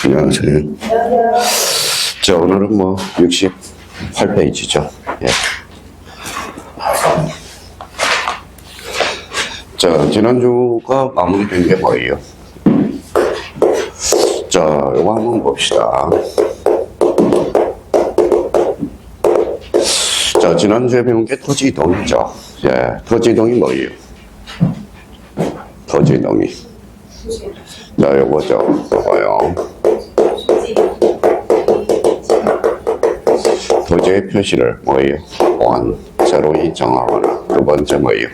안녕하세요. 자, 오늘은 뭐 68페이지죠. 예. 자, 지난주가 마무리된 게 뭐예요? 자, 이거 한번 봅시다. 자, 지난주에 배운 게 토지이동이죠. 예, 토지이동이 뭐예요? 토지이동이. 자, 요거죠. 요거요. 토지의 표시를 뭐예요? 원, 새로이 정하거나. 두 번째 뭐예요?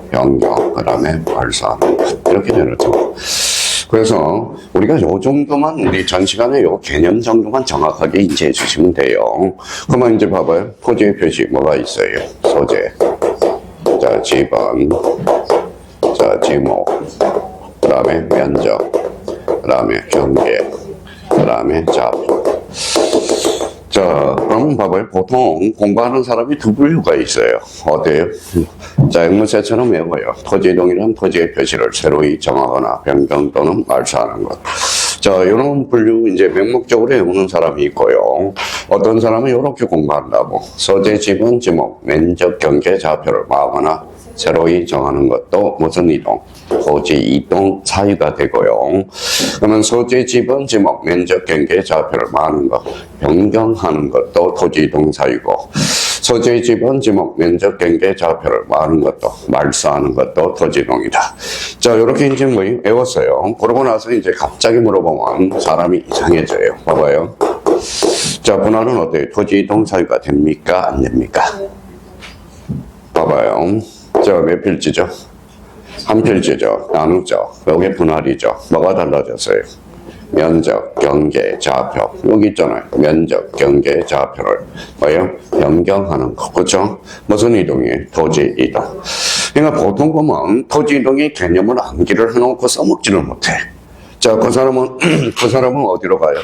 변경, 그 다음에 발사. 이렇게 되죠. 그래서 우리가 요 정도만, 우리 전 시간에 요 개념 정도만 정확하게 인지해 주시면 돼요. 그러면 이제 봐봐요. 토지의 표시 뭐가 있어요? 소재. 자, 지번. 자, 지목. 그 다음에 면적. 그 다음에 경계. 그 다음에 좌표. 자, 그럼 봐봐요. 보통 공부하는 사람이 두 분류가 있어요. 어때요? 자, 앵무새처럼 외워요. 토지이동이란 토지의 표시를 새로이 정하거나 변경 또는 말소하는 것. 자, 이런 분류 이제 맹목적으로 외우는 사람이 있고요. 어떤 사람은 이렇게 공부한다고. 소재, 지분, 지목, 면적, 경계, 좌표를 마하거나 새로이 정하는 것도 무슨 이동? 토지 이동 사유가 되고요. 그러면 소재, 지분, 지목, 면적, 경계, 좌표를 마하는 것, 변경하는 것도 토지 이동 사유고, 소재, 지분, 지목, 면적, 경계, 좌표를 마하는 것도, 말소하는 것도 토지 이동이다. 자, 이렇게 이제 뭐 외웠어요. 그러고 나서 이제 갑자기 물어보면 사람이 이상해져요. 봐봐요. 자, 분할은 어때요? 토지 이동 사유가 됩니까? 안 됩니까? 봐봐요. 자, 몇 필지죠? 한 필지죠. 나누죠. 여기 분할이죠. 뭐가 달라졌어요? 면적, 경계, 좌표. 여기 있잖아요. 면적, 경계, 좌표를 뭐예요? 변경하는 거. 그렇죠? 무슨 이동이에요? 토지 이동. 그러니까 보통 보면 토지 이동의 개념을 암기를 해놓고 써먹지를 못해. 자, 그 사람은 어디로 가요?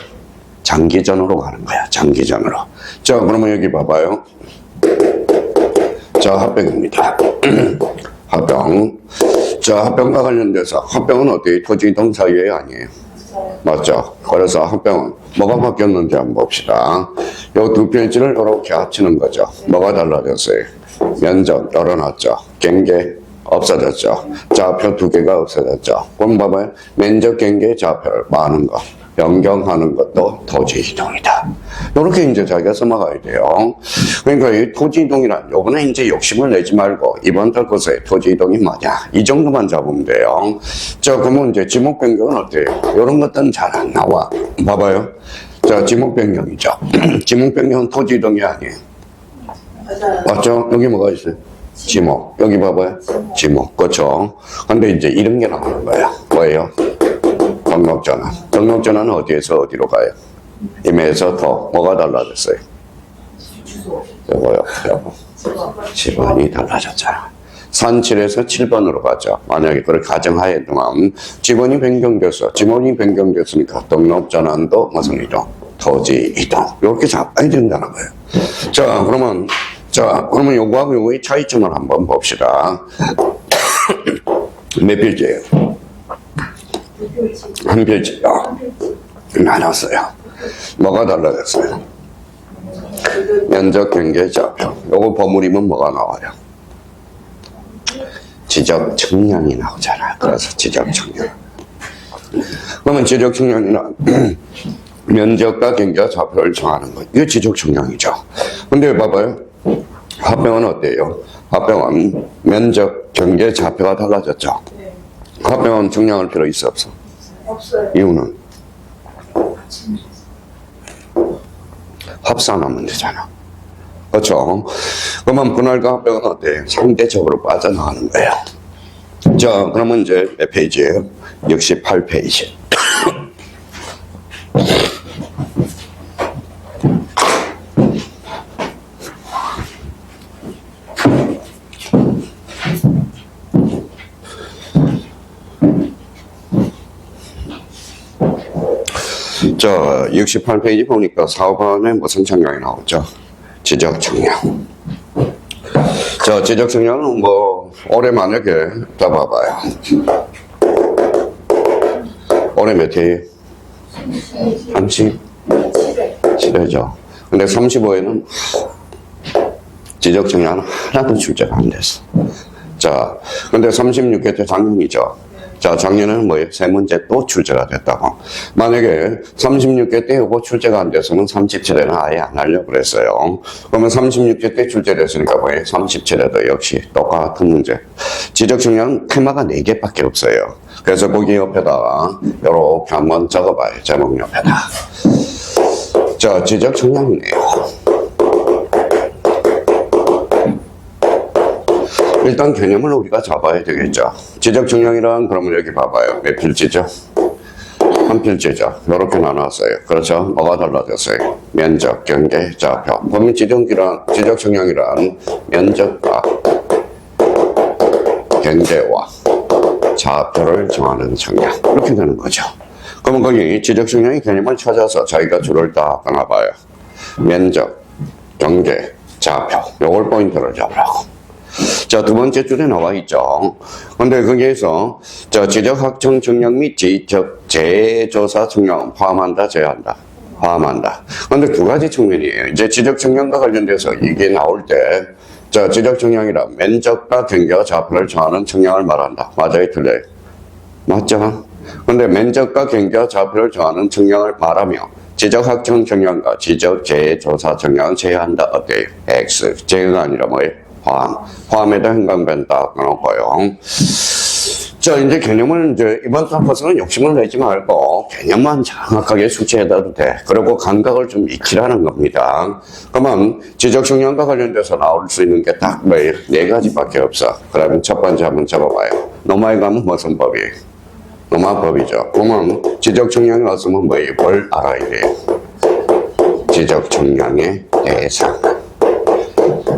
장기전으로 가는 거야. 장기전으로. 자, 그러면 여기 봐봐요. 자, 합병입니다. 합병. 자, 합병과 관련돼서 합병은 어때요? 토지 이동 사유예요, 아니에요? 맞죠? 그래서 합병은 뭐가 바뀌었는지 한번 봅시다. 요 두 페이지를 이렇게 합치는 거죠. 뭐가 달라졌어요? 면적 열어놨죠. 경계 없어졌죠. 좌표 두 개가 없어졌죠. 그럼 봐봐요. 면적, 경계, 좌표를 마하는 거. 변경하는 것도 토지 이동이다. 이렇게 이제 자기가 써먹어야 돼요. 그러니까 이 토지 이동이란 요번에 이제 욕심을 내지 말고 이번 달 것에 토지 이동이 뭐냐 이 정도만 잡으면 돼요. 자, 그러면 이제 지목 변경은 어때요? 이런 것들은 잘 안 나와. 봐봐요. 자, 지목 변경이죠. 지목 변경은 토지 이동이 아니에요. 맞죠? 여기 뭐가 있어요? 지목. 여기 봐봐요. 지목. 그렇죠? 근데 이제 이런 게 나오는 거야. 뭐예요? 등록전환. 등록전환은 어디에서 어디로 가요? 임에서 더 뭐가 달라졌어요? 요거요. 요거. 지번이 달라졌잖아. 산 7에서 7번으로 가죠. 만약에 그걸 가정하에 동안 지번이 변경됐으니까 등록전환도 무슨 이동? 토지 이동. 이렇게 잡아야 된다는 거예요. 자, 그러면 요거하고 요거의 차이점을 한번 봅시다. 몇 필지예요? 한 필지요. 나눴어요. 뭐가 달라졌어요? 면적, 경계, 좌표. 요거 버무리면 뭐가 나와요? 지적 측량이 나오잖아요. 그래서 지적 측량. 그러면 지적 측량이란 면적과 경계와 좌표를 정하는 것. 이게 지적 측량이죠. 근데 봐봐요. 합병은 어때요? 합병은 면적, 경계, 좌표가 달라졌죠. 합병은 측량할 필요 있어 없어? 없어요. 이유는 합산하면 되잖아. 그렇죠? 그러면 분할과 합병은 어때요? 상대적으로 빠져나가는 거예요. 자, 그러면 이제 몇 페이지예요? 68페이지. 자, 68페이지 보니까 4번에 무슨 청량이 나오죠? 지적 청량. 자, 지적 청량은 뭐 올해 만약에 다 봐봐요. 올해 몇 회예요? 37회죠. 근데 35회는 지적 정량은 하나도 출제가 안 됐어. 자, 근데 36회 때 작년이죠. 자, 작년에는 뭐예요? 세 문제 또 출제가 됐다고. 만약에 36회 때 이거 출제가 안 됐으면 37회는 아예 안 하려고 그랬어요. 그러면 36회 때 출제됐으니까 뭐예요? 37회도 역시 똑같은 문제. 지적 정량 테마가 4개밖에 없어요. 그래서 거기 옆에다가 이렇게 한번 적어봐요. 제목 옆에다. 자, 지적 정량이네요. 일단 개념을 우리가 잡아야 되겠죠. 지적 정량이란 그러면 여기 봐봐요. 몇 필지죠? 한 필지죠. 이렇게 나눴어요. 그렇죠? 뭐가 달라졌어요? 면적, 경계, 좌표. 그러면 지적 정량이란 면적과 경계와 좌표를 정하는 정량. 이렇게 되는 거죠. 그러면 거기 지적 정량의 개념을 찾아서 자기가 줄을 딱 끊어봐요. 면적, 경계, 좌표. 요걸 포인트를 잡으라고. 자, 두 번째 줄에 나와 있죠. 근데 거기에서, 지적학청 정량 및 지적 재조사 정량은 포함한다, 제한한다? 포함한다. 근데 두 가지 측면이에요. 이제 지적 정량과 관련돼서 이게 나올 때, 지적 정량이라 면적과 경계와 좌표를 정하는 정량을 말한다. 맞아요, 틀려요? 맞죠? 근데 면적과 경계와 좌표를 정하는 정량을 말하며, 지적학청 정량과 지적 재조사 정량은 제한한다. 어때요? X. 제가 아니라 뭐예요? 포함에다 행간변 딱 넣어놓고요. 자, 이제 개념을 이번 사파서는 욕심을 내지 말고 개념만 정확하게 숙지해도 돼. 그리고 감각을 좀 익히라는 겁니다. 그러면 지적 정량과 관련돼서 나올 수 있는 게 딱 뭐예요? 4가지밖에 없어. 그러면 첫 번째 한번 잡아봐요. 노마에 가면 무슨 법이에요? 노마법이죠. 그러면 지적 정량이 왔으면 뭐예요? 뭘 알아야 돼요? 지적 정량의 대상.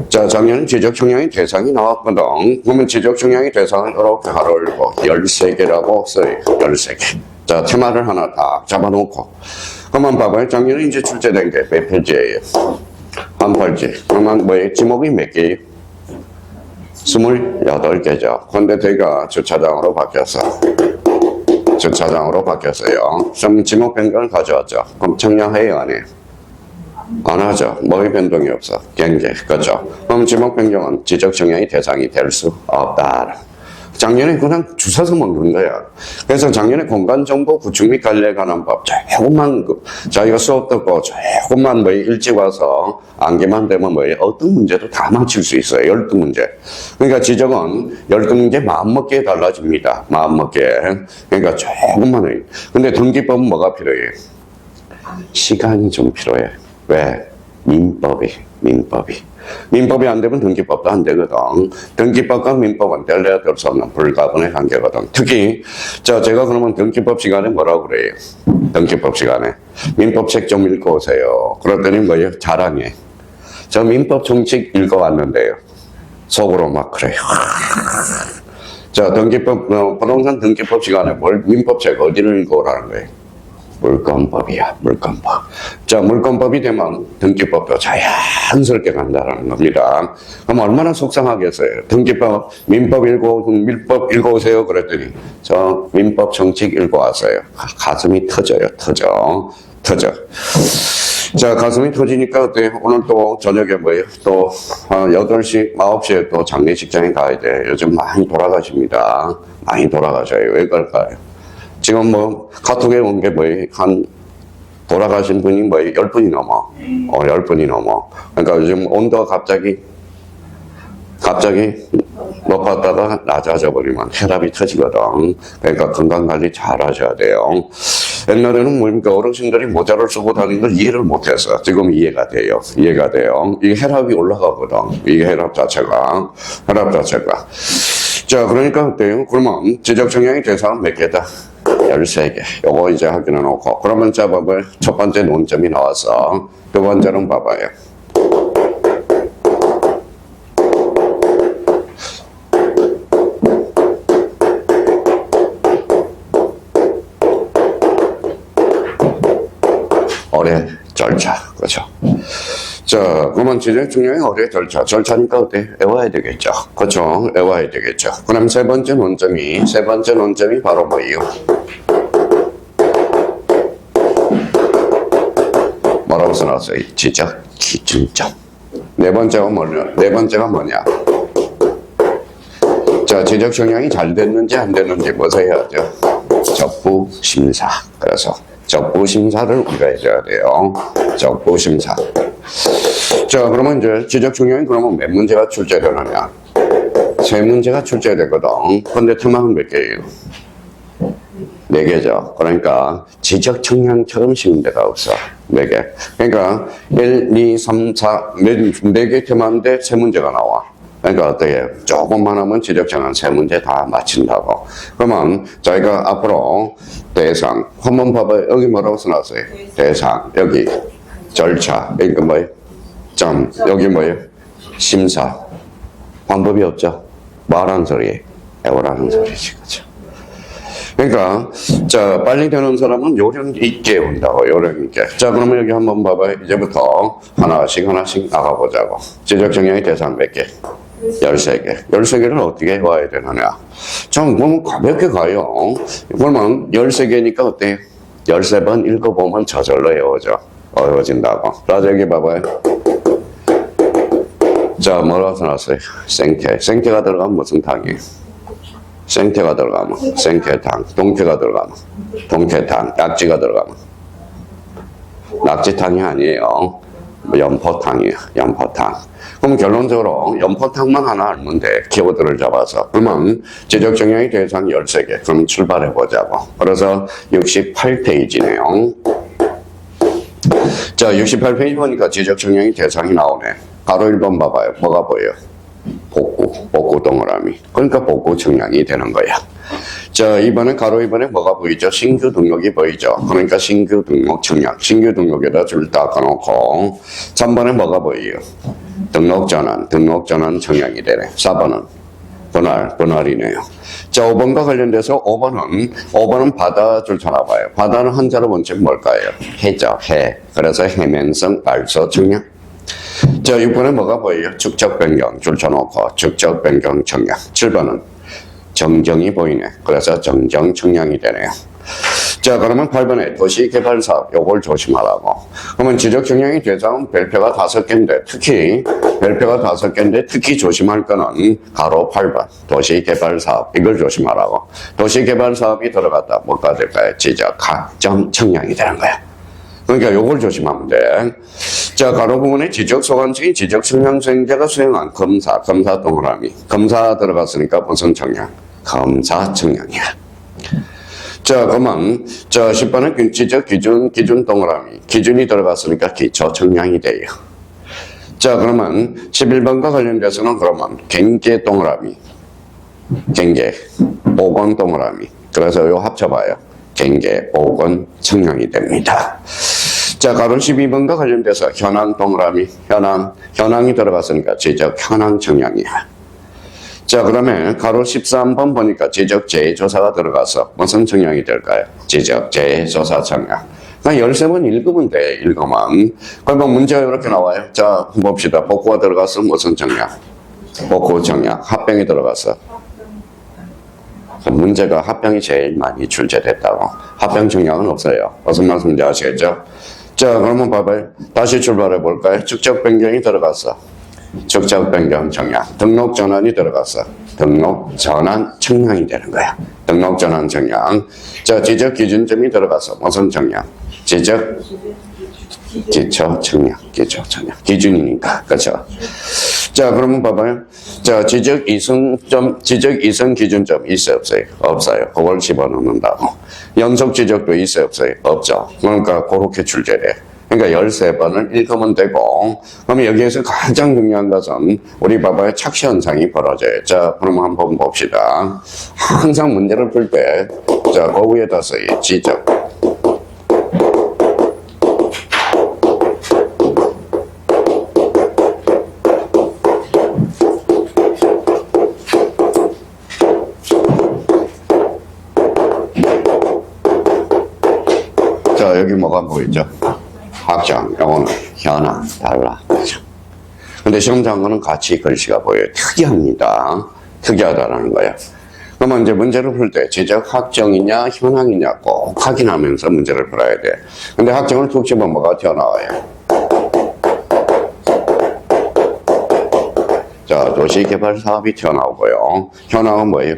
자, 작년 지적 정량의 대상이 나왔거든. 그러면 지적 정량의 대상을 이렇게 하루 읽고 13개라고 써요. 13개. 자, 테마를 하나 딱 잡아놓고. 그러면 봐봐요. 작년에 이제 출제된 게 몇 페이지예요? 한 페이지. 그러면 뭐예요? 지목이 몇 개예요? 28개죠. 근데 제가 주차장으로 바뀌었어. 주차장으로 바뀌었어요. 그럼 지목 변경을 가져왔죠. 그럼 정량해요, 안 해요? 안 하죠. 뭐의 변동이 없어. 경계. 그렇죠. 그럼 지목 변경은 지적 정량의 대상이 될 수 없다. 작년에 그냥 주워서 먹는 거야. 그래서 작년에 공간정보 구축 및 관리에 관한 법 조금만 자기가 수업 듣고 조금만 일찍 와서 암기만 되면 어떤 문제도 다 맞출 수 있어요. 12문제. 그러니까 지적은 12문제 마음먹기에 달라집니다. 마음먹기에. 그러니까 조금만 해. 근데 등기법은 뭐가 필요해요? 시간이 좀 필요해. 왜? 민법이 안 되면 등기법도 안 되거든. 등기법과 민법은 뗄래야 뗄 수 없는 불가분의 관계거든. 특히, 제가 그러면 등기법 시간에 뭐라고 그래요? 등기법 시간에. 민법책 좀 읽고 오세요. 그랬더니 뭐예요? 자랑해. 저 민법 정책 읽어왔는데요. 속으로 막 그래요. 등기법, 부동산 등기법 시간에 민법책 어디를 읽어오라는 거예요? 물권법이야, 물권법. 물권법이 되면 등기법도 자연스럽게 간다는 겁니다. 그럼 얼마나 속상하겠어요? 등기법, 민법 밀법 읽어오세요. 그랬더니, 민법 정책 읽어왔어요. 가슴이 터져요, 터져. 가슴이 터지니까 어때요? 오늘 또 저녁에 또, 8시, 9시에 또 장례식장에 가야 돼. 요즘 많이 돌아가십니다. 많이 돌아가셔요. 왜 그럴까요? 지금 카톡에 온 게 돌아가신 분이 10분이 넘어. 10분이 넘어. 그러니까 요즘 온도가 갑자기 높았다가 낮아져 버리면 혈압이 터지거든. 그러니까 건강관리 잘 하셔야 돼요. 옛날에는 어르신들이 모자를 쓰고 다니는 걸 이해를 못했어. 지금 이해가 돼요. 이게 혈압이 올라가거든. 이게 혈압 자체가. 그러니까 어때요? 그러면 지적 정량의 대상은 몇 개다? 13개. 요거 이제 확인해 놓고. 그러면 봐봐요. 첫 번째 논점이 나와서. 두 번째는 봐봐요. 어뢰 절차. 그렇죠. 그러면 지적 정량의 어뢰 절차니까 어때? 외워야 되겠죠. 그렇죠. 외워야 되겠죠. 그럼 세 번째 논점이 바로 뭐예요? 뭐라고 써놨어요? 지적 기준점. 네 번째가 뭐냐? 자, 지적 정량이 잘 됐는지 안 됐는지 뭐서 해야죠? 적부 심사. 그래서 적부 심사를 우리가 해줘야 돼요. 적부 심사. 자, 그러면 이제 지적 정량이 그러면 몇 문제가 출제되느냐? 세 문제가 출제되거든. 근데 테마는 몇 개예요? 4개죠. 그러니까 지적 청량처럼 쉬운 데가 없어. 4개. 그러니까 1, 2, 3, 4, 4개 테마인데 3문제가 나와. 그러니까 어떻게 조금만 하면 지적 청량 3문제 다 맞춘다고. 그러면 저희가 앞으로 대상 한번 봐봐요. 여기 뭐라고 써놨어요? 대상. 여기 절차. 여기 뭐예요? 점. 여기 뭐예요? 심사. 방법이 없죠. 말하는 소리. 해오라는 소리지. 그죠? 그러니까, 자, 빨리 되는 사람은 요령 있게 온다고, 요령 있게. 자, 그러면 여기 한번 봐봐요. 이제부터 하나씩 나가보자고. 지적 정량의 대상 몇 개? 13개. 13개를 어떻게 와야 되느냐? 좀, 그러면 가볍게 가요. 그러면 13개니까 어때요? 13번 읽어보면 저절로 외워져. 어려워진다고. 자, 여기 봐봐요. 자, 뭐라고 써놨어요? 생태. 생태가 들어가면 무슨 탕이에요? 생태가 들어가면 생태탕, 동태가 들어가면 동태탕, 낙지가 들어가면 낙지탕이 아니에요. 연포탕이에요. 연포탕. 그럼 결론적으로 연포탕만 하나 알면 돼. 키워드를 잡아서. 그러면 지적 정량의 대상 13개. 그럼 출발해 보자고. 그래서 68페이지네요. 자, 68페이지 보니까 지적 정량의 대상이 나오네. 가로 1번 봐봐요. 뭐가 보여요? 복구 동그라미. 그러니까 복구 청량이 되는 거야. 자, 이번에 가로 2번에 뭐가 보이죠? 신규 등록이 보이죠? 그러니까 신규 등록 청량. 신규 등록에다 줄 닦아놓고 3번에 뭐가 보여요? 등록 전환 청량이 되네. 4번은 분할이네요. 자, 5번과 관련돼서 5번은 바다 줄잖아 봐요. 바다는 한자로 본체 뭘까요? 해죠, 해. 그래서 해면성 발서 청량. 자, 6번에 뭐가 보여요? 축적 변경 줄 쳐놓고 축적 변경 청량. 7번은 정정이 보이네. 그래서 정정 청량이 되네요. 자, 그러면 8번에 도시개발사업 요걸 조심하라고. 그러면 지적 청량의 대상은 별표가 5개인데 특히 조심할 거는 가로 8번 도시개발사업 이걸 조심하라고. 도시개발사업이 들어갔다 뭐가 될까요? 지적 가점 청량이 되는 거야. 그러니까 요걸 조심하면 돼. 자, 가로 부분에 지적 소관청이 지적 청량 수행자가 수행한 검사 동그라미. 검사 들어갔으니까 무슨 청량? 검사 청량이야. 자, 그러면, 자, 10번에 지적 기준 동그라미. 기준이 들어갔으니까 기초 청량이 돼요. 자, 그러면 11번과 관련돼서는 그러면 경계 동그라미. 경계, 보건 동그라미. 그래서 요 합쳐봐요. 경계, 보건 청량이 됩니다. 자, 가로 12번과 관련돼서 현황 동그라미, 현황이 들어갔으니까 지적 현황 청량이야. 자, 그러면 가로 13번 보니까 지적 재조사가 들어가서 무슨 청량이 될까요? 지적 재조사 청량. 그냥 13번 읽으면 돼, 읽으면. 그러면 문제가 이렇게 나와요. 자, 봅시다. 복구가 들어가서 무슨 청량? 복구 청량. 합병이 들어가서. 문제가 합병이 제일 많이 출제됐다고. 합병 청량은 없어요. 무슨 말씀인지 아시겠죠? 자, 그러면 봐봐요. 다시 출발해 볼까요? 축적 변경이 들어갔어. 축적 변경 청량. 등록 전환이 들어갔어. 등록 전환 청량이 되는 거야. 등록 전환 청량. 자, 지적 기준점이 들어가서 무슨 청량? 지적 기초 청량. 기준이니까. 그렇죠? 자, 그러면 봐봐요. 자, 지적 이성 기준점 있어요, 없어요? 없어요. 그걸 집어넣는다고. 연속 지적도 있어요, 없어요? 없죠. 그러니까 그렇게 출제돼. 그러니까 13번을 읽으면 되고, 그러면 여기에서 가장 중요한 것은 우리 봐봐요. 착시 현상이 벌어져요. 자, 그럼 한번 봅시다. 항상 문제를 풀 때, 자, 그 위에다 써요. 지적. 자, 여기 뭐가 보이죠? 확정, 요거는 현황, 달라. 그죠? 근데 시험장관은 같이 글씨가 보여요. 특이합니다. 특이하다라는 거야. 그러면 이제 문제를 풀 때 지적 확정이냐 현황이냐 꼭 확인하면서 문제를 풀어야 돼. 근데 확정을 툭 치면 뭐가 튀어나와요? 자, 도시개발 사업이 튀어나오고요. 현황은 뭐예요?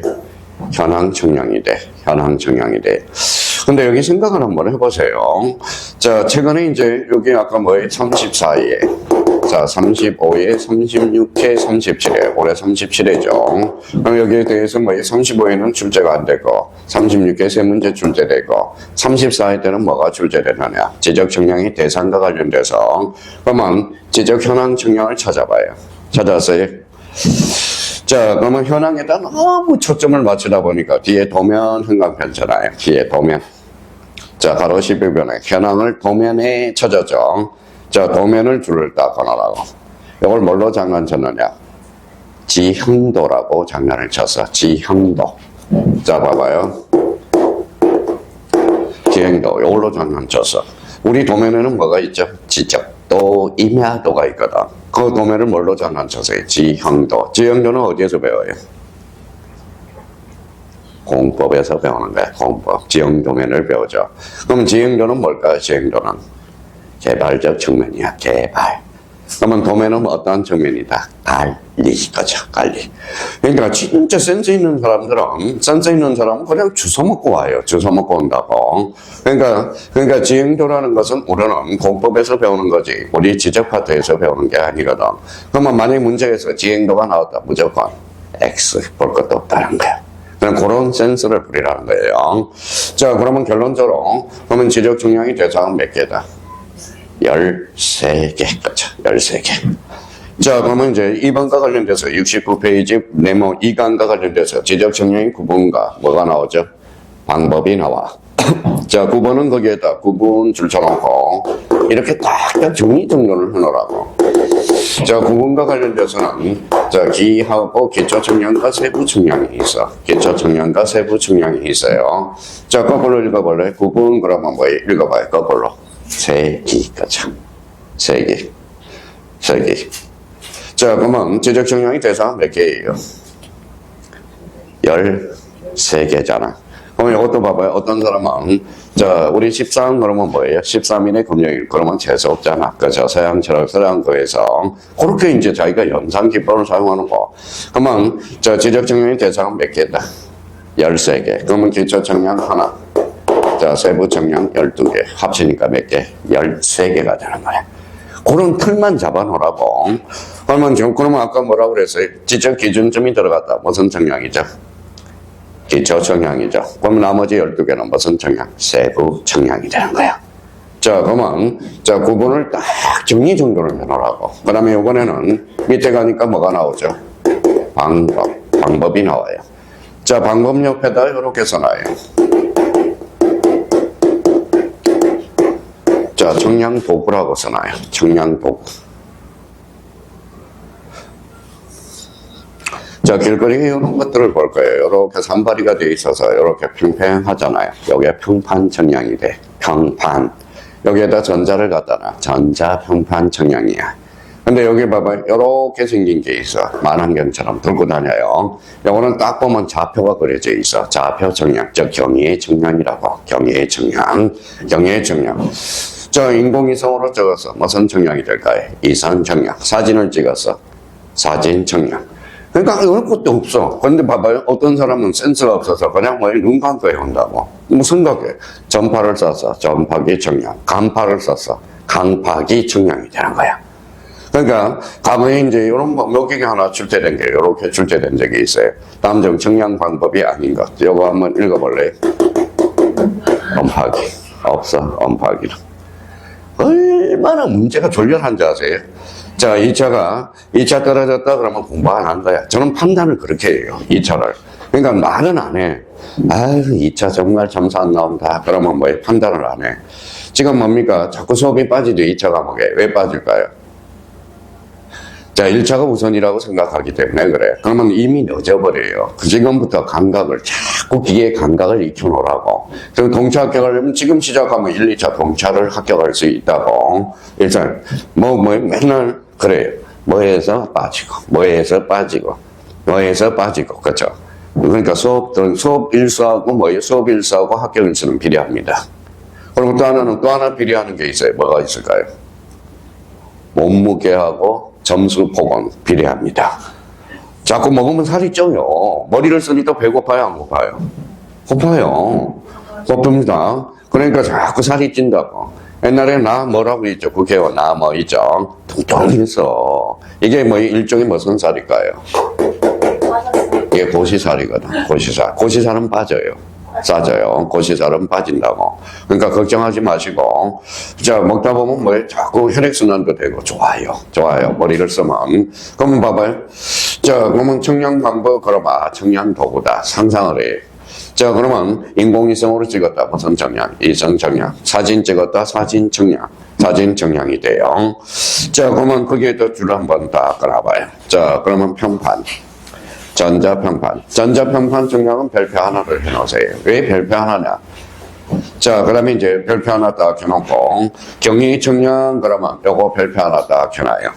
현황 청량이 돼. 현황 청량이 돼. 근데 여기 생각을 한번 해보세요. 자, 최근에 이제 여기 아까 뭐예요? 34회. 자, 35회, 36회, 37회. 올해 37회죠. 그럼 여기에 대해서 뭐예요? 35회는 출제가 안 되고, 36회 세 문제 출제되고, 34회 때는 뭐가 출제되느냐? 지적 청량의 대상과 관련돼서. 그러면 지적 현황 청량을 찾아봐요. 찾았어요? 자, 그러면 현황에다 너무 초점을 맞추다 보니까 뒤에 도면 형광펜잖아요. 뒤에 도면. 자, 가로 12변에 현황을 도면에 쳐줬죠. 자, 도면을 줄을 딱 끊어라고. 이걸 뭘로 장난 쳤느냐? 지형도라고 장난을 쳤어. 지형도. 자, 봐봐요. 지형도. 이걸로 장난 쳤어. 우리 도면에는 뭐가 있죠? 지적도, 임야도가 있거든. 그 도면을 뭘로 장난쳤어요? 지형도. 지형도는 어디에서 배워요? 공법에서 배우는 거야. 공법. 지형도면을 배우죠. 그럼 지형도는 뭘까요? 지형도는 개발적 측면이야. 개발. 그러면 도면은 어떠한 측면이다? 관리 거죠. 관리. 그러니까 진짜 센스 있는 사람은 그냥 주워 먹고 와요. 주워 먹고 온다고. 그러니까 지형도라는 것은 우리는 공법에서 배우는 거지. 우리 지적 파트에서 배우는 게 아니거든. 그러면 만약 문제에서 지형도가 나왔다. 무조건 X 볼 것도 없다는 거야. 그런 센스를 부리라는 거예요. 자, 그러면 결론적으로 그러면 지적 청량의 대상은 몇 개다? 13개. 그렇죠. 13개. 자, 그러면 이제 2번과 관련돼서 69페이지 네모 2간과 관련돼서 지적 청량의 구분과 뭐가 나오죠? 방법이 나와. 자, 9번은 거기에다 구분 줄 쳐놓고 이렇게 딱딱 정리정돈을 해놓으라고. 자, 구분과 관련돼서는 자, 기하고 기초 청량과 세부 청량이 있어. 기초 청량과 세부 청량이 있어요. 자, 거꾸로 읽어볼래? 구분 그러면 뭐 읽어봐요. 거꾸로. 세기, 그쵸? 세기. 자, 그러면 지적 청량의 대상 몇 개예요? 13개잖아. 그러면 이것도 봐봐요. 어떤 사람은, 자, 우리 13 그러면 뭐예요? 13일의 금요일. 그러면 재수 없잖아. 그죠? 서양처럼 서양거에서. 그렇게 이제 자기가 연상 기법을 사용하는 거. 그러면, 자, 지적 청량의 대상은 몇 개다? 13개. 그러면 기초 청량 하나. 자, 세부 청량 12개. 합치니까 몇 개? 13개가 되는 거야. 그런 틀만 잡아놓으라고. 그러면 아까 뭐라고 그랬어요? 지적 기준점이 들어갔다. 무슨 청량이죠? 기초 청량이죠. 그러면 나머지 12개는 무슨 청량? 세부 청량이 되는 거야. 자, 그러면, 자, 구분을 딱 정리정돈을 해놓으라고. 그 다음에 이번에는 밑에 가니까 뭐가 나오죠? 방법이 나와요. 자, 방법 옆에다 이렇게 써놔요. 자, 청량도구라고 써놔요. 청량도구. 자, 길거리에 이런 것들을 볼 거예요. 이렇게 산발이가 돼 있어서 이렇게 평평하잖아요. 여기에 평판 청량이 돼. 평판. 여기에다 전자를 갖다 놔. 전자 평판 청량이야. 근데 여기 봐봐요. 이렇게 생긴 게 있어. 만환경처럼 들고 다녀요. 요거는 딱 보면 좌표가 그려져 있어. 좌표 청량. 즉 경의의 청량이라고. 경의의 청량. 경의의 청량. 자, 인공위성으로 적어서 무슨 청량이 될까요? 이산 청량. 사진을 찍어서 사진 청량. 그러니까 이럴 것도 없어. 그런데 봐봐요. 어떤 사람은 센스가 없어서 그냥 눈 감고 해온다고. 무슨 거게? 전파를 써서 전파기 청량. 간파를 써서 강파기 청량이 되는 거야. 그러니까 과거에 이제 이런 묘기가 하나 출제된 게 이렇게 출제된 적이 있어요. 다음 중 청량 방법이 아닌 것. 이거 한번 읽어볼래요? 엄파기. 없어. 엄파기는. 얼마나 문제가 졸렬한지 아세요? 자, 2차 떨어졌다 그러면 공부 안 한 거야. 저는 판단을 그렇게 해요. 2차를. 그러니까 말은 안 해. 아유, 2차 정말 점수 안 나온다. 그러면 뭐 판단을 안 해. 지금 뭡니까? 자꾸 수업이 빠지죠. 2차 과목에. 왜 빠질까요? 자, 1차가 우선이라고 생각하기 때문에 그래. 그러면 이미 늦어버려요. 그 지금부터 감각을, 자꾸 기계의 감각을 익혀놓으라고. 그리고 동차 합격하려면 지금 시작하면 1, 2차 동차를 합격할 수 있다고. 일단, 맨날, 그래요. 뭐에서 빠지고, 그쵸? 그러니까 수업 일수하고 뭐예요? 수업 일수하고 학교 일수는 비례합니다. 그리고 또 하나 비례하는 게 있어요. 뭐가 있을까요? 몸무게하고 점수 폭은 비례합니다. 자꾸 먹으면 살이 쪄요. 머리를 쓰니까 배고파요, 안 고파요? 고파요. 고픕니다. 그러니까 자꾸 살이 찐다고. 옛날에 나 뭐라고 있죠? 국회의원 나 뭐 있죠? 뚱뚱했어. 이게 뭐 일종의 무슨 살일까요? 이게 고시살이거든. 고시살. 고시살은 빠져요. 싸져요. 고시살은 빠진다고. 그러니까 걱정하지 마시고. 자, 먹다 보면 뭐 자꾸 혈액순환도 되고 좋아요. 좋아요. 머리를 쓰면. 그러면 봐봐요. 자, 그러면 청량 방법 걸어봐. 청량 도구다. 상상을 해. 자, 그러면 인공위성으로 찍었다. 무슨 청량? 이성 청량. 사진 찍었다. 사진 청량. 사진 청량이 돼요. 자, 그러면 거기에도 줄 한번 딱 깔아봐요. 자, 그러면 평판. 전자평판. 전자평판 청량은 별표 하나를 해놓으세요. 왜 별표 하나냐? 자, 그 다음에 이제 별표 하나 딱 해놓고, 경위 청량, 그러면 요거 별표 하나 딱 해놔요.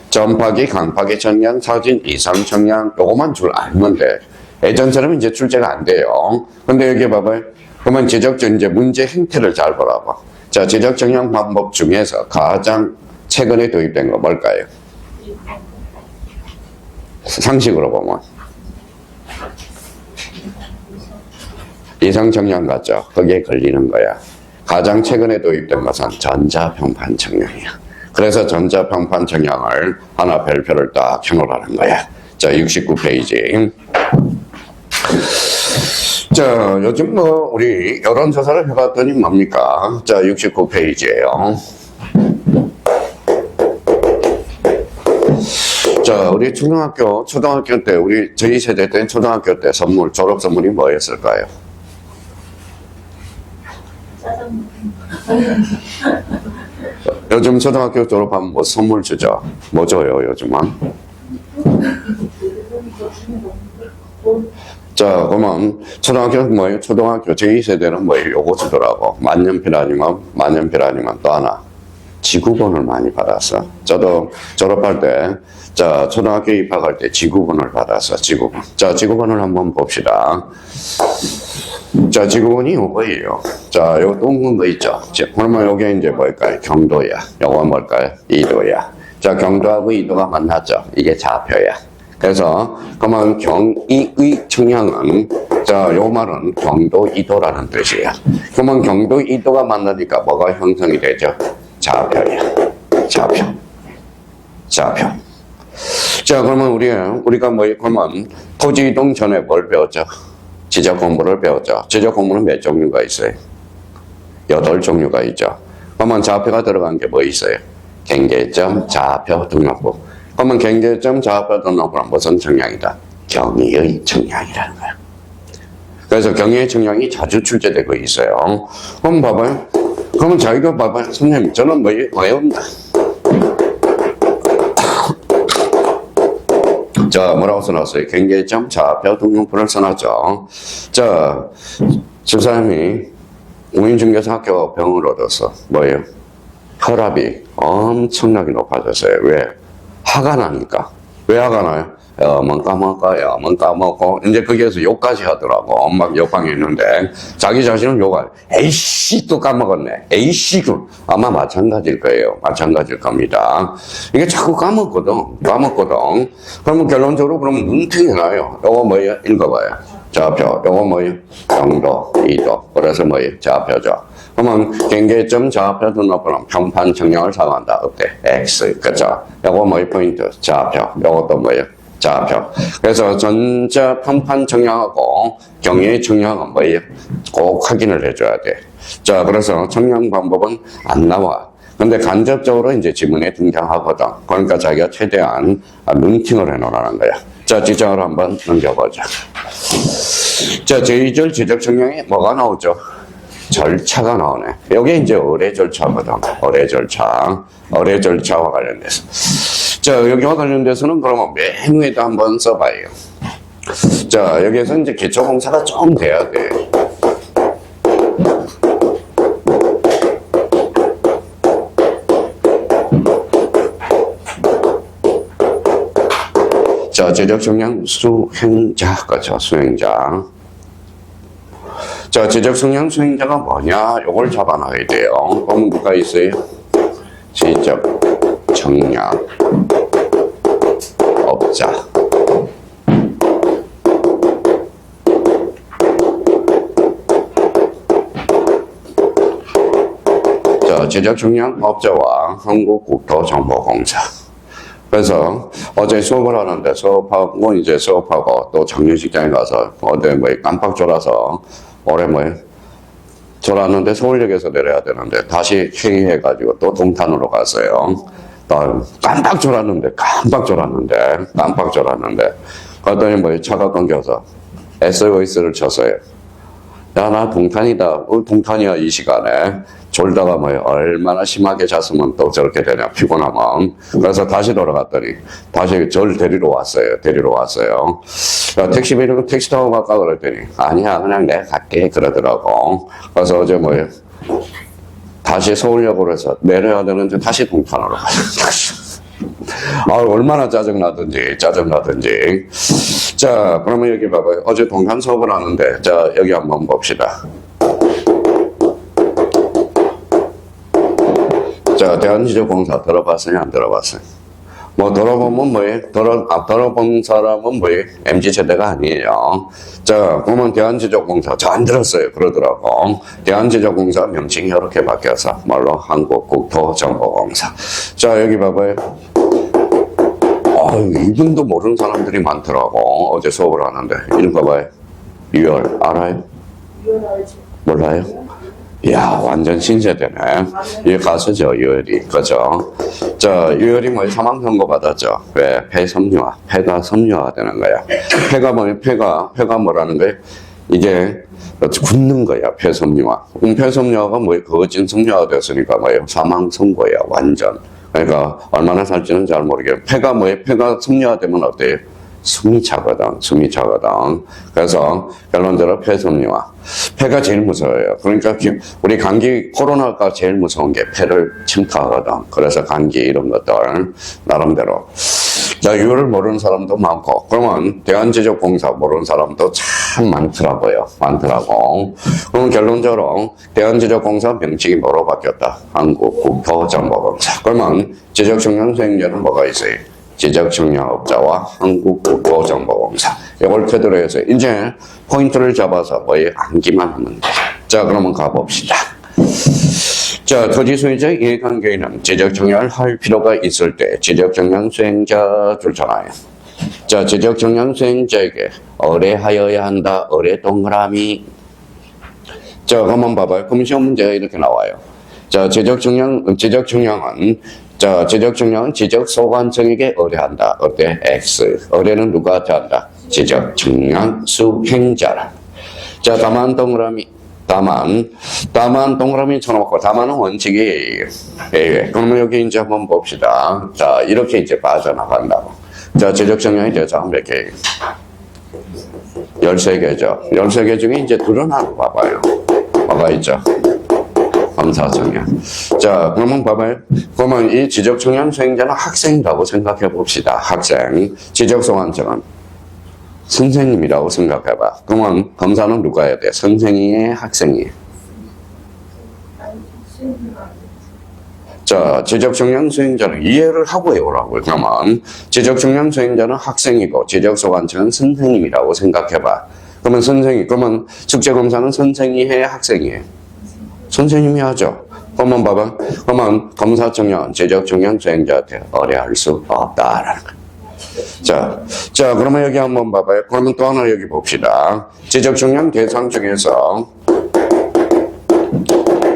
전파기, 강파기 청량, 사진, 이상 청량, 요거만 줄 알면 돼. 예전처럼 이제 출제가 안 돼요. 근데 여기 봐봐요. 그러면 이제 문제 행태를 잘 보라고. 자, 지적 청량 방법 중에서 가장 최근에 도입된 거 뭘까요? 상식으로 보면 이상 청량 같죠? 거기에 걸리는 거야. 가장 최근에 도입된 것은 전자평판 청량이야. 그래서 전자평판 청량을 하나 별표를 딱 해놓으라는 거야. 자, 69페이지. 자, 요즘 뭐 우리 여론조사를 해봤더니 뭡니까? 자, 69페이지예요. 자, 우리 초등학교 때, 저희 세대 때 초등학교 때 졸업 선물이 뭐였을까요? 요즘 초등학교 졸업하면 뭐 선물 주죠? 뭐 줘요, 요즘은? 자, 그러면 초등학교는 뭐예요? 초등학교 제2세대는 뭐예요? 요거 주더라고. 만년필 아니면 또 하나. 지구본을 많이 받았어. 저도 졸업할 때, 자, 초등학교 입학할 때 지구본을 받았어. 지구본. 자, 지구본을 한번 봅시다. 자, 지구본이 요거예요. 자, 요 동근 거 있죠? 그러면 요게 이제 뭘까요? 경도야. 요거 뭘까요? 이도야. 자, 경도하고 이도가 만났죠? 이게 좌표야. 그래서, 그러면 경이의 청량은, 자, 요 말은 경도 이도라는 뜻이야. 그러면 경도 이도가 만나니까 뭐가 형성이 되죠? 좌표야. 좌표. 자, 그러면 우리가 그러면 토지 이동 전에 뭘 배웠죠? 지적 공부를 배웠죠. 지적 공부는 몇 종류가 있어요? 8종류가 있죠. 그러면 좌표가 들어간 게 뭐 있어요? 경계점, 좌표, 등록부. 그러면 경계점, 좌표, 등록부는 무슨 청량이다? 경위의 청량이라는 거야. 그래서 경위의 청량이 자주 출제되고 있어요. 그럼 봐봐요. 그러면 자기가 봐봐요. 선생님, 저는 뭐 외운다. 자, 뭐라고 써놨어요? 경계점, 좌표, 등록부를 써놨죠. 자, 집사람이 우인중개사 학교 병을 얻어서 뭐예요? 혈압이 엄청나게 높아졌어요. 왜? 화가 나니까. 왜 화가 나요? 뭐 까먹고 이제 거기에서 욕까지 하더라고. 막 옆방에 있는데 자기 자신은 욕을 에이씨 또 까먹었네. 에이씨 아마 마찬가지일 거예요. 마찬가지일 겁니다. 이게 자꾸 까먹거든. 그러면 결론적으로 그러면 눈탱이 나요. 요거 뭐예요? 읽어봐요. 좌표. 요거 뭐예요? 경도, 이도. 그래서 뭐예요? 좌표죠. 그러면 경계점, 좌표, 등록부는 평판 청량을 사용한다. 어때? X. 그죠? 요거 뭐예요? 포인트? 좌표. 요것도 뭐예요? 좌표. 그래서 전자 평판 청량하고 경위의 청량은 뭐예요? 꼭 확인을 해줘야 돼. 자, 그래서 청량 방법은 안 나와. 근데 간접적으로 이제 지문에 등장하거든. 그러니까 자기가 최대한 눈팅을 해놓으라는 거야. 자, 지정을 한번 넘겨보자. 자, 제2절 지적 청량에 뭐가 나오죠? 절차가 나오네. 여기 이제 의뢰 절차거든. 의뢰 절차와 관련돼서. 자, 여기와 관련돼서는 그러면 맨 위에도 한번 써봐요. 자, 여기에서 이제 기초공사가 좀 돼야 돼. 자, 지적 역량 수행자, 그죠? 수행자. 자, 지적 역량 수행자가 뭐냐? 요걸 잡아놔야 돼요. 그럼 뭐가 있어요? 지적 역량 업자. 자, 지적 역량 업자와 한국국토정보공사. 그래서 어제 수업을 하는데 수업하고 이제 수업하고 또 장례식장에 가서 어제 뭐 깜빡 졸아서 올해 뭐 졸았는데 서울역에서 내려야 되는데 다시 회의해가지고 또 동탄으로 갔어요. 또 깜빡 졸았는데 그랬더니 뭐 차가 끊겨서 SOS를 쳤어요. 야, 나 동탄이다. 동탄이야 이 시간에. 졸다가 뭐 얼마나 심하게 잤으면 또 저렇게 되냐 피곤하면. 그래서 다시 돌아갔더니 다시 저를 데리러 왔어요. 택시 타고 갈까 그랬더니 아니야 그냥 내가 갈게 그러더라고. 그래서 어제 뭐 다시 서울역으로 해서 내려야 되는데 다시 동탄으로 가요. 얼마나 짜증나든지. 자, 그러면 여기 봐봐요. 어제 동탄 수업을 하는데 자 여기 한번 봅시다. 자, 대한지적공사 들어봤어요? 안 들어봤어요? 뭐, 들어보면 뭐예요? 들어본 사람은 뭐예요? MZ세대가 아니에요. 자, 그러면 대한지적공사. 저 안 들었어요. 그러더라고. 대한지적공사 명칭이 이렇게 바뀌어서, 뭘로? 한국국토정보공사. 자, 여기 봐봐요. 이분도 모르는 사람들이 많더라고. 어제 수업을 하는데. 이름 봐봐요. 유열, 알아요? 유열 알지. 몰라요? 이야, 완전 신세대네. 이 가수죠, 유열이. 그죠? 자, 유열이 뭐 사망 선고 받았죠. 왜? 폐섬유화. 폐가 섬유화 되는 거야. 폐가 뭐예요? 폐가 뭐라는 거예요? 이게 굳는 거야, 폐섬유화. 폐섬유화가 뭐예요? 거진 섬유화가 됐으니까 뭐예요? 사망 선고야, 완전. 그러니까 얼마나 살지는 잘 모르겠어요. 폐가 뭐예요? 폐가 섬유화 되면 어때요? 숨이 차거든. 그래서 결론적으로 폐섬유화. 폐가 제일 무서워요. 그러니까 우리 감기 코로나가 제일 무서운 게 폐를 침투하거든. 그래서 감기 이런 것들 나름대로. 자, 유를 모르는 사람도 많고, 그러면 대한지적공사 모르는 사람도 참 많더라고요. 그럼 결론적으로 대한지적공사 명칭이 뭐로 바뀌었다? 한국국토정보공사. 그러면 지적청량 수행자는 뭐가 있어요? 지적청량업자와 한국국토정보공사. 이걸 토대로 해서 이제 포인트를 잡아서 뭐에 암기만 하면 돼. 자, 그러면 가봅시다. 자, 토지소유자 이해관계인은 지적청량을 할 필요가 있을 때 지적청량 수행자 줄잖아요. 자, 지적청량 수행자에게 의뢰하여야 한다. 의뢰 동그라미. 자, 한번 봐봐요. 그럼 시험 문제가 이렇게 나와요. 자, 지적청량은 지적소관청에게 의뢰한다. 어때? X. 의뢰는 누구한테 한다? 지적청량 수행자라. 자, 다만 동그라미. 다만 동그라미 쳐놓고, 다만은 원칙이에요. 그러면 여기 이제 한번 봅시다. 자, 이렇게 이제 빠져나간다고. 자, 지적청량이 대상 몇 개예요? 13개죠. 13개 중에 이제 드러나는 거 봐봐요. 뭐가 있죠? 검사청량. 자, 그러면 봐봐요. 그러면 이 지적청량 수행자는 학생이라고 생각해 봅시다. 학생. 지적소관청은 선생님이라고 생각해봐. 그러면 검사는 누가 해야 돼? 선생이에요? 학생이에요? 자, 지적청량 수행자는 이해를 하고 해오라고요. 그러면 지적청량 수행자는 학생이고 지적소관청은 선생님이라고 생각해봐. 그러면 숙제검사는 선생이 해? 학생이 해? 선생님이 하죠. 그러면 봐봐. 그러면 검사청량은 지적청량 수행자한테 의뢰할 수 없다라는 거예요. 자, 그러면 여기 한번 봐봐요. 그러면 또 하나 여기 봅시다. 지적청량 대상 중에서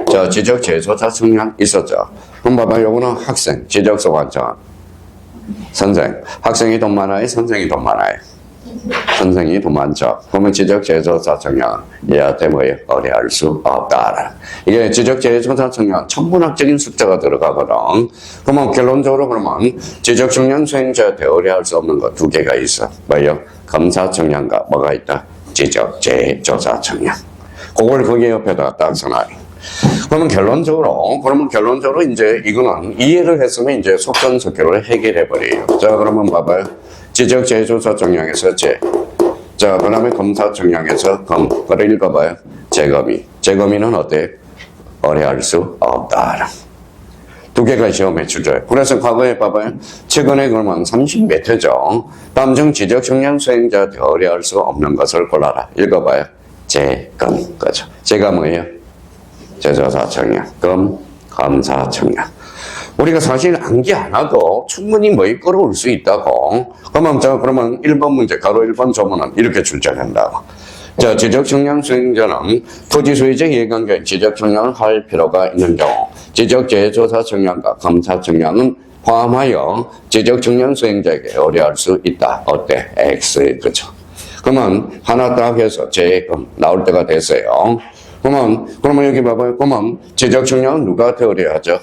자, 지적재소자 청량 있었죠. 그럼 봐봐요. 요거는 학생, 지적소관청, 선생. 학생이 돈 많아요? 선생이 돈 많아요? 선생이 돈 많죠. 그러면 지적재소자 청량은 얘한테 뭐예요? 의뢰할 수 없다. 이게 지적재소자 청량 천문학적인 숫자가 들어가거든. 그러면 결론적으로 그러면 지적청량 수행자한테 의뢰할 수 없는 거 2개가 있어. 뭐예요? 검사청량과 뭐가 있다? 지적재조사 청량. 그걸 거기 옆에다 딱 써놔요. 그러면 결론적으로 이제 이거는 이해를 했으면 이제 속전속결을 해결해 버려요. 자, 그러면 봐봐요. 지적 재조사 정량에서 재. 자, 그 다음에 검사 정량에서 검. 그걸 읽어봐요. 재검의. 재검의는 어때? 의뢰할 수 없다. 두 개가 시험에 출제해요. 그래서 과거에 봐봐요. 최근에 그러면 30몇 회죠. 다음 중 지적 정량 수행자한테 의뢰할 수 없는 것을 골라라. 읽어봐요. 재검. 그죠. 재가 뭐예요? 재조사 정량. 검, 검사 정량. 우리가 사실 암기 안 하고 충분히 뭐에 끌어올 수 있다고. 그러면 1번 문제, 가로 1번 조문은 이렇게 출제된다고. 자, 지적 정량 수행자는 토지 소유자 이해관계 지적 정량을 할 필요가 있는 경우, 지적 재조사 정량과 검사 정량은 포함하여 지적 정량 수행자에게 의뢰할 수 있다. 어때? X. 그죠? 그러면 하나 딱 해서 재검 나올 때가 됐어요. 그러면 여기 봐봐요. 그러면 지적 정량은 누구한테 의뢰하죠?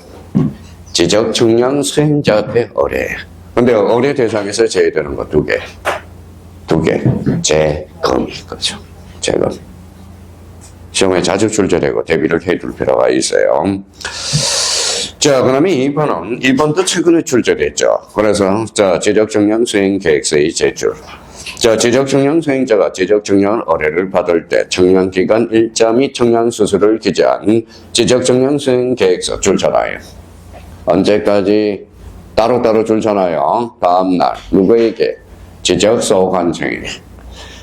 지적 정량 수행자한테 의뢰. 근데 의뢰 대상에서 제외되는 거 두 개. 재검이. 그죠? 재검. 시험에 자주 출제되고 대비를 해둘 필요가 있어요. 자, 그러면 2번도 최근에 출제됐죠. 그래서, 자, 지적 정량 수행 계획서의 제출. 자, 지적 정량 수행자가 지적 정량 의뢰를 받을 때 정량 기간 일자 및 정량 수수를 기재한 지적 정량 수행 계획서 출처나요. 언제까지? 따로따로 출처나요. 다음날 누구에게? 지적 소관청에게.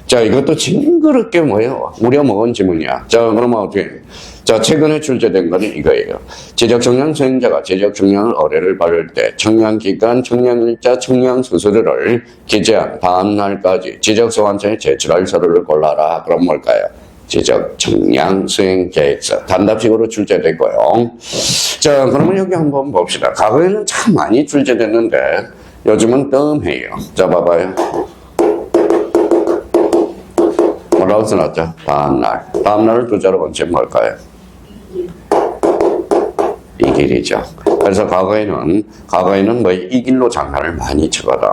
자, 이것도 징그럽게 뭐예요? 우려먹은 지문이야. 자, 그러면 어떻게? 자, 최근에 출제된 거는 이거예요. 지적 정량 수행자가 지적 정량 의뢰를 받을 때 정량 기간, 정량 일자, 정량 수수료를 기재한 다음 날까지 지적 소관청에 제출할 서류를 골라라. 그럼 뭘까요? 지적 정량 수행 계획서. 단답식으로 출제됐고요. 자, 그러면 여기 한번 봅시다. 과거에는 참 많이 출제됐는데 요즘은 뜸해요. 자, 봐봐요. 뭐라고 써놨죠? 다음날. 다음날을 두 자로 번째 뭘까요? 이 길이죠. 그래서 과거에는 뭐 이 길로 장난을 많이 치거든.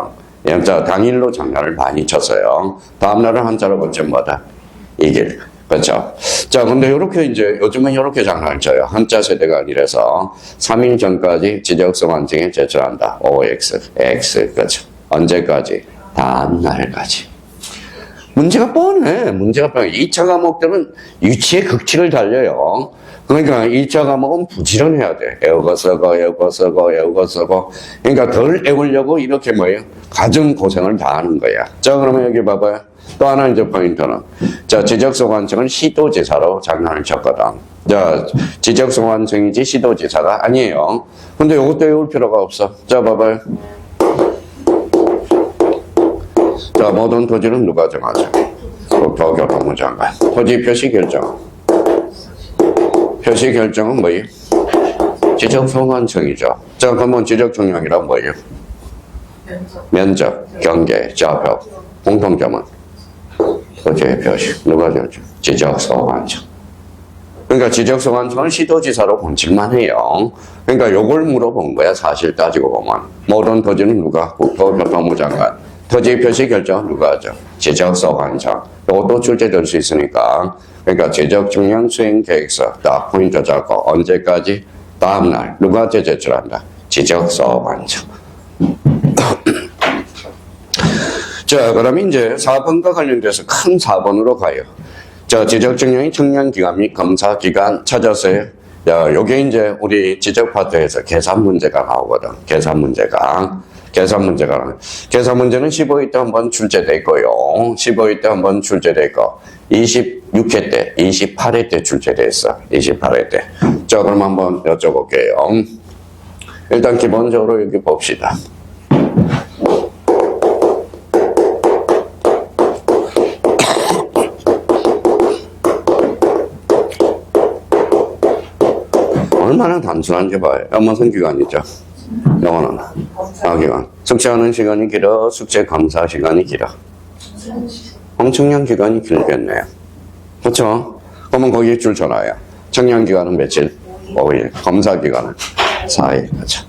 자, 당일로 장난을 많이 쳤어요. 다음날은 한자로 번째 뭐다? 이 길. 그렇죠. 자, 근데 요렇게 이제 요즘은 요렇게 장난을 쳐요. 한자 세대가 아니라서 3일 전까지 지적소관청에 제출한다. OX, X. 그렇죠. 언제까지? 다음날까지. 문제가 뻔해. 2차 과목들은 유치의 극치를 달려요. 그러니까 1차 과목은 부지런해야 돼. 애우고 쓰고. 그러니까 덜 애우려고 이렇게 뭐예요? 가정 고생을 다 하는 거야. 자, 그러면 여기 봐봐요. 또 하나 이제 포인트는. 자, 지적소관청은 시도지사로 장난을 쳤거든. 자, 지적소관청이지 시도지사가 아니에요. 근데 이것도 외울 필요가 없어. 자, 봐봐요. 자, 모든 토지는 누가 정하죠? 국토교통부 장관. 토지 표시 결정. 표시 결정은 뭐예요? 지적소관청이죠. 자, 그러면 지적정량이란 뭐예요? 면적, 경계, 좌표. 공통점은 토지의 표시. 누가 정하죠? 지적소관청. 그러니까 지적소관청은 시도지사로 본질만 해요. 그러니까 요걸 물어본 거야, 사실 따지고 보면. 모든 토지는 누가? 국토교통부 장관. 토지 표시 결정 누가 하죠? 지적소관청. 이것도 출제될 수 있으니까. 그러니까 지적 정량 수행 계획서 딱 포인트 잡고 언제까지? 다음날 누가 제출한다? 지적소관청. 자, 그러면 이제 4번과 관련돼서 큰 4번으로 가요. 자, 지적 정량의 정량 기간 및 검사 기간 찾았어요. 야, 요게 이제 우리 지적 파트에서 계산 문제가 나오거든. 계산 문제는 15회 때 한번 출제됐고요. 15회 때 한번 출제됐고, 26회 때, 28회 때 출제됐어. 28회 때. 자, 그럼 한번 여쭤볼게요. 일단 기본적으로 여기 봅시다. 얼마나 단순한지 봐요. 무슨 기간이죠? 영어는 기간. 숙제하는 시간이 길어, 숙제 검사 시간이 길어. 엄청난 기간이 길겠네요. 그렇죠? 그러면 거기에 줄쳐놔요. 청량 기간은 며칠? 5일. 검사 기간은 4일. 그렇죠?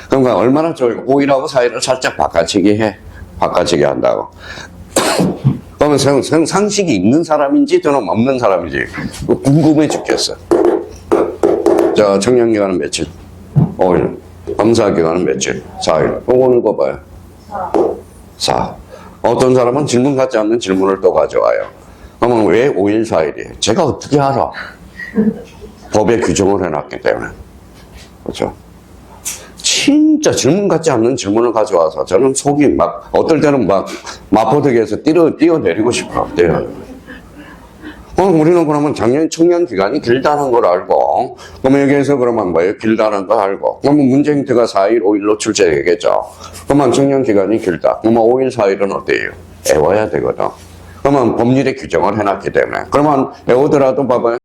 그러니까 얼마나 좋아요. 5일하고 4일을 살짝 바꿔치기 해. 바꿔치기 한다고. 그러면 상식이 있는 사람인지 저는 없는 사람인지 궁금해 죽겠어. 자, 청량 기간은 며칠? 5일. 검사 기간은 며칠? 4일. 이거 읽어봐요. 자, 어떤 사람은 질문 같지 않는 질문을 또 가져와요. 그러면 왜 5일 4일이에요? 제가 어떻게 알아? 법에 규정을 해놨기 때문에. 그렇죠? 진짜 질문 같지 않는 질문을 가져와서 저는 속이 막, 어떨 때는 막, 마포대교에서 뛰어내리고 싶어요. 우리는 그러면 청년 기간이 길다는 걸 알고, 그러면 여기에서 그러면 뭐예요? 길다는 걸 알고, 그러면 문제 형태가 4일, 5일로 출제되겠죠. 그러면 청년 기간이 길다. 그러면 5일, 4일은 어때요? 애워야 되거든. 그러면 법률에 규정을 해놨기 때문에. 그러면 애우더라도 봐봐요.